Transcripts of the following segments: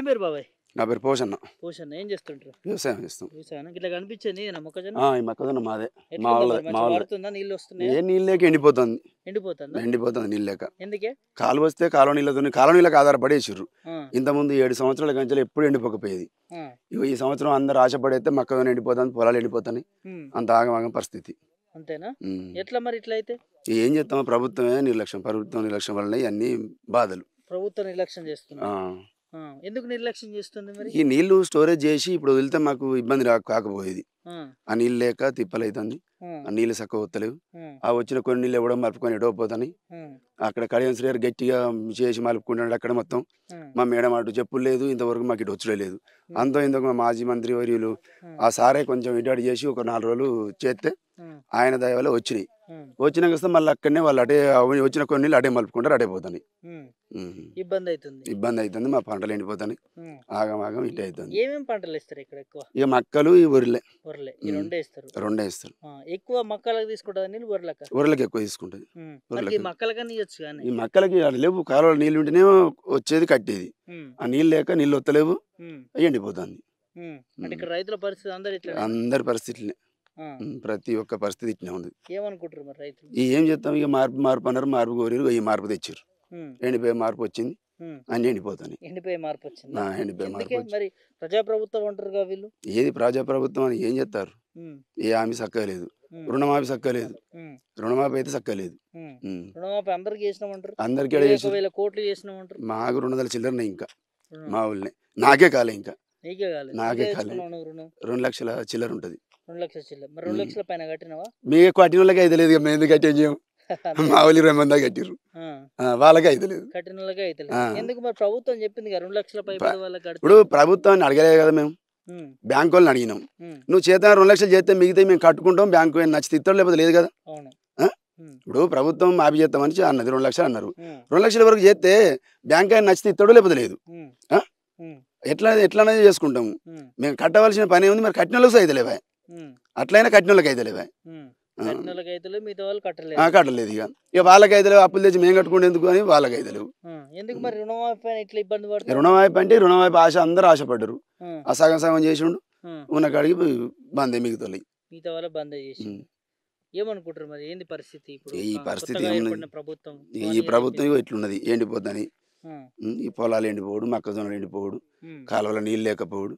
పేరు బాబాయ్? నా పేరు పోషన్న. పోషన్న ఏం చేస్తుంటారు? వ్యవసాయం చేస్తాం. వ్యవసాయం ఇట్లా కనిపించింది మొక్కజొన్న. ఈ మొక్కజొన్న మాదే. ఎట్లా మా ఉంది వాళ్ళ మరి? మంచిగా వాడుతుందా? నీళ్ళు వస్తున్నాయా? ఏ నీళ్ళు లేక ఎండిపోతుంది. ఎండిపోతుందా? ఎండిపోతుంది నీళ్ళు లేక. ఎందుకే? కాలువ వస్తే కాలువ నీళ్ళకి ఆధారపడి వేసిర్రు. ఆ, ఇంతకుముందు 7 సంవత్సరాల కంచెలు ఎప్పుడు ఎండిపోకపోయేది. ఆ, ఇగో ఈ సంవత్సరం అందరు ఆశపడైతే మొక్కజొన్న ఎండిపోతుంది, పొలాలు ఎండిపోతాయి. ఉమ్, అంత ఆగమాగం పరిస్థితి. అంతేనా? ఉమ్. ఎట్లా మరి ఇట్లా అయితే? ఏం చేస్తామో ప్రభుత్వం నిర్లక్ష్యం వల్ల అన్ని బాధలు. ప్రభుత్వం నిర్లక్ష్యం చేస్తుంది. ఆ. ఎందుకు నిర్లక్ష్యం చేస్తుంది మరి? ఈ నీళ్లు స్టోరేజ్ చేసి ఇప్పుడు వెళ్తే మాకు ఇబ్బంది కాకపోయేది. ఆ, ఆ నీళ్ళు లేక తిప్పలైతుంది. ఆ, ఆ నీళ్ళు చక్కగా వస్తలేవు. ఆ, ఆ వచ్చిన కొన్ని నీళ్ళు ఇవ్వడం మలుపుకొని ఎడవపోతాయి. ఆ, అక్కడ కళ్యాణ్ శ్రీ గారు గట్టిగా చేసి మలుపుకుంటున్నాడు అక్కడ మొత్తం. ఆ, మా మేడం అటు చెప్పులు లేదు, ఇంతవరకు మాకు ఇటు వచ్చుడే లేదు. అంతో ఇంతకు మా మాజీ మంత్రి వర్యులు ఆ, ఆ సారే కొంచెం ఇటు చేసి ఒక 4 రోజులు చేస్తే ఆ, ఆయన దయ వల్ల వచ్చినాయి. ఆ, వచ్చినాక వస్తే మళ్ళీ అక్కడనే వాళ్ళు అటే వచ్చిన కొన్ని నీళ్ళు అటే మలుపుకుంటారు, అటే పోతాయి. ఉమ్. ఇబ్బంది అవుతుంది. ఇబ్బంది అవుతుంది. మా పంటలు ఎండిపోతాయి. ఉమ్. ఆగమాగం ఇటు అవుతుంది. ఏమేమి పంటలు వేస్తారు ఇక్కడ ఎక్కువ? ఇక మక్కలు ఈ వరిలే వరలే ఈ రెండే వేస్తారు. రెండే ఇస్తారు. ఎక్కువ మక్కలకు తీసుకుంటుందా నీళ్ళు? వరలక? ఊర్లకి ఎక్కువ తీసుకుంటుంది. మనకి మక్కలకని ఇవ్వచ్చు కానీ. ఈ మక్కలకి అది లేవు. కాలువలో నీళ్ళు ఉంటేనే వచ్చేది కట్టేది. ఆ నీళ్ళు లేక నీళ్ళు వస్తలేవు, ఎండిపోతుంది. అంటే ఇక్కడ రైతుల పరిస్థితి అందరి పరిస్థితులే. ప్రతి ఒక్క పరిస్థితి ఇట్నే ఉంది. ఏమనుకుంటారు మరి రైతులు? ఏం చేస్తాం? ఇక మార్పు అన్నారు, మార్పు కోరిరు, ఈ మార్పు తెచ్చారు. ఎండిపోయే మార్పు వచ్చింది, అన్ని ఎండిపోతాయి. ఎండిపోయే మార్పు వచ్చింది. ఎండిపోయే మార్పు మరి ప్రజాప్రభుత్వం అంటారుగా వీళ్ళు. ఏది ప్రజాప్రభుత్వం అని ఏం చేస్తారు? ఏ హామీ చక్కలేదు, రుణమాఫీ చక్కలేదు. రుణమాఫీ అయితే చక్కలేదు. రుణమాఫీ అందరికి చేసినామంటారు. అందరికీ 1,000 కోట్లు చేసినామంటారు. మాకు 200 చిల్లరనే ఇంకా మా ఊళ్ళే. నాకే కాలే ఇంకా. నీకే కాలేదు. నాకే కాలే. రుణం 2 లక్షల చిల్లర ఉంటుంది. 2 లక్షల చిల్లర. మరి 2 లక్షల పైన కట్టినావా? మీకు కట్టిన వాళ్ళకి అయితే లేదు. మేము ఎందుకు కట్టేం చేయం? మా వాళ్ళు 20 మంది కట్టిర్రు, వాళ్ళకి అయితే లేదు. కట్టిన వాళ్ళకి అయితే లేదు. ఎందుకు మరి? ప్రభుత్వం చెప్పింది కదా 2 లక్షల పై వాళ్ళకి. ఇప్పుడు ప్రభుత్వాన్ని అడగలేదు కదా మేము. బ్యాంకు వాళ్ళని అడిగినాం. నువ్వు చేత 2 లక్షలు చేస్తే మిగతా మేము కట్టుకుంటాం, బ్యాంకు నచ్చితే ఇస్తాడు, లేకపోతే లేదు కదా. ఇప్పుడు ప్రభుత్వం మాఫీ చేస్తామని అన్నది 2 లక్షలు అన్నారు. 2 లక్షల వరకు చేస్తే బ్యాంక్ ఆయన నచ్చితే ఇస్తాడు, లేకపోతే లేదు. ఎట్లా చేసుకుంటాము? మేము కట్టవలసిన పని ఉంది. మరి కట్టిన వాళ్ళకి అయితే లేవా? అట్లయినా కట్టిన వాళ్ళకి అయితే లేవా? కట్టలేదు. ఇక వాళ్ళకి అయితే లేవు. అప్పులు తెచ్చి మేము కట్టుకుంటే ఎందుకు అని వాళ్ళకి అయితే లేవు. రుణమాఫీ అంటే రుణమాఫీ ఆశ అందరూ ఆశపడ్డారు. ఆ సగం సగం చేసిండు, ఉన్న కాడికి మిగతా ఏమనుకుంటారు మరి? ఏంది పరిస్థితి ఇప్పుడు? ఈ పరిస్థితి ఈ ప్రభుత్వం ఇట్లున్నది, ఎండిపోద్దని. ఈ పొలాలు ఎండిపోవడు, మొక్కజొన్నలు ఎండిపోవడు, కాలువల నీళ్ళు లేకపోవడు,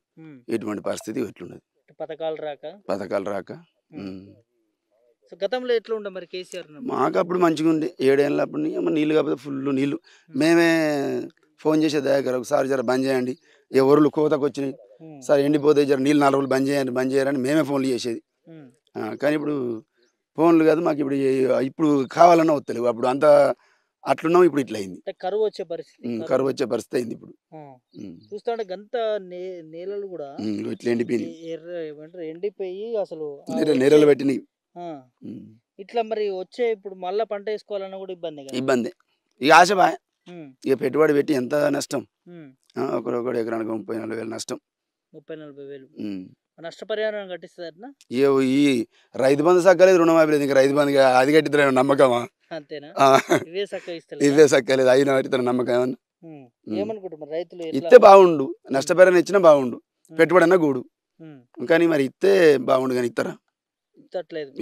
ఇటువంటి పరిస్థితి ఇట్లున్నది. పథకాలు రాక. గతంలో ఎట్లా ఉండే మరి కేసీఆర్? మాకు అప్పుడు మంచిగా ఉండే. 7 ఏళ్ళ అప్పుడు నీళ్ళు కాకపోతే ఫుల్ నీళ్ళు. మేమే ఫోన్ చేసే దగ్గర ఒకసారి జర బంద్ చేయండి, ఎవరు కోతకు వచ్చినాయి సార్, ఎండిపోతే జర నీళ్ళు 4 రోజులు బంద్ చేయాలని మేమే ఫోన్లు చేసేది. కానీ ఇప్పుడు ఫోన్లు కాదు మాకు. ఇప్పుడు కావాలన్నా వస్తలేవు. అప్పుడు అంతా అట్లున్నాం, ఇప్పుడు ఇట్లా అయింది. కరువు వచ్చే పరిస్థితి అయింది ఇప్పుడు. చూస్తుంటే గంత నేలలు కూడా ఇట్లా ఎండిపోయి అసలు నేరలు పెట్టినాయి. ఇట్లా మరి వచ్చే ఇప్పుడు మళ్ళా పంట వేసుకోవాలన్నా కూడా ఇబ్బంది. ఇక ఆశ బాయ్. ఇక పెట్టుబడి పెట్టి ఎంత నష్టం? ఒకరొకడు ఎకరానికి 30-40 వేలు నష్టం. 30-40 వేలు నష్టపరిహారం కట్టిస్తుంది. ఈ రైతు బంధు సక్కలేదు, రుణమాఫీ లేదు. ఇంకా రైతు బంధు అది కట్టిద్దాం నమ్మకమా? అంతేనా? ఇవే సక్కలేదు, అయినా కట్టిద్దాం నమ్మకం. ఏమనుకుంటున్నారు రైతులు? ఇస్తే బాగుండు, నష్టపరిహారం ఇచ్చినా బాగుండు, పెట్టుబడి అన్నా గూడు. కానీ మరి ఇస్తే బాగుండు, కానీ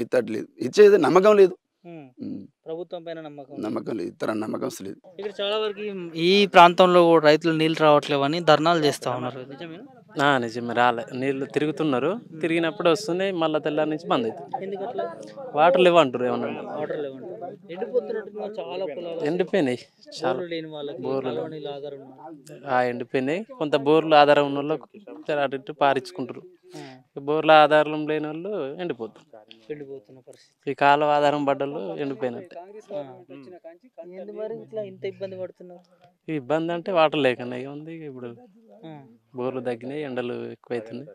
ఇత్తట్లేదు. ఇచ్చేది నమ్మకం లేదు. ప్రభుత్వం పైన నమ్మకం లేదు, ఇతర నమ్మకం లేదు. ఇక్కడ చాలా వరకు ఈ ప్రాంతంలో కూడా రైతులు నీళ్ళు రావట్లేవు అని ధర్నాలు చేస్తా ఉన్నారు. నిజమే, రాలే. నీళ్ళు తిరుగుతున్నారు, తిరిగినప్పుడు వస్తున్నాయి, మళ్ళీ తెల్లారి నుంచి బంద్ అవుతుంది. వాటర్ లేవు అంటారు. ఏమన్నా ఎండిపోయినాయి, చాలా బోర్లు ఎండిపోయినాయి. కొంత బోర్లు ఆధారం ఉన్న వాళ్ళు అటు ఇటు పారించుకుంటారు. బోర్ల ఆధారం లేని వాళ్ళు ఎండిపోతున్న పరిస్థితి. ఈ కాలువ ఆధారం పడ్డలు ఎండిపోయినట్టు. ఈ ఇబ్బంది అంటే వాటర్ లేకుండా ఉంది. ఇప్పుడు బోర్లు తగ్గినాయి, ఎండలు ఎక్కువైతున్నాయి,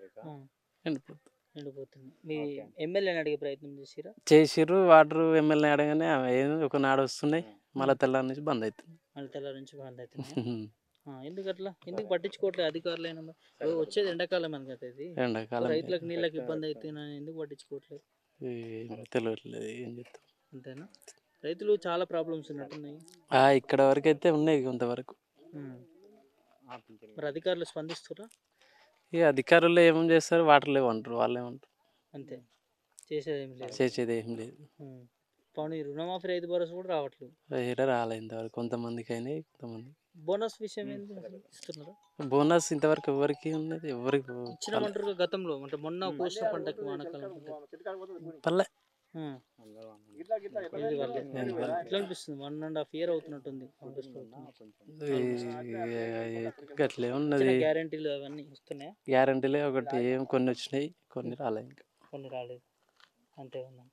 చేసిర్రు. వాటర్ ఎమ్మెల్యే అడగానే ఒక నాడు వస్తున్నాయి, మళ్ళీ తెల్లారి నుంచి బంద్ అవుతుంది. ఎందుకు పట్టించుకోవట్లేదు అధికారులు? వచ్చేది ఎండాకాలం ఎండాకాలం, రైతులకు నీళ్ళకి ఇబ్బంది అయితే ఎందుకు పట్టించుకోవట్లేదు? తెలియట్లేదు, ఏం చెప్తాం. అంతేనా? రైతులు చాలా ప్రాబ్లమ్స్ ఉన్నట్టున్నాయి. ఇక్కడ వరకు అయితే ఉన్నాయి కొంతవరకు. మరి అధికారులు స్పందిస్తురా? ఇక అధికారులు ఏమేం చేస్తారు, వాటర్లో ఏమంటారు, వాళ్ళు ఏమంటారు, అంతే, చేసేది ఏం లేదు. చేసేది ఏం లేదు. పోనీ రుణమాఫీ రైతు భరోసా కూడా రావట్లేదు. ఏడ రాలే ఇంతవరకు, కొంతమందికి అయినాయి, కొంతమంది. బోనస్ విషయం ఏంది, అసలు ఇస్తున్నారా? బోనస్ ఇంతవరకు ఎవరికి ఉన్నది, ఎవరికి ఇచ్చినామంటారు గతంలో, అంటే మొన్న కోసిన పంటకి వానకాలం పంటకి. పల్లె. ఇది వాళ్ళే. ఎట్లా అనిపిస్తుంది? 1.5 year అవుతున్నట్టుంది కాంగ్రెస్ ప్రభుత్వం. గట్లే ఉన్నది. గ్యారెంటీలు అవన్నీ వస్తున్నాయా? గ్యారంటీలే ఒకటి, ఏం కొన్ని వచ్చినాయి, కొన్ని రాలే, ఇంకా కొన్ని రాలేదు, అంతే ఉందా?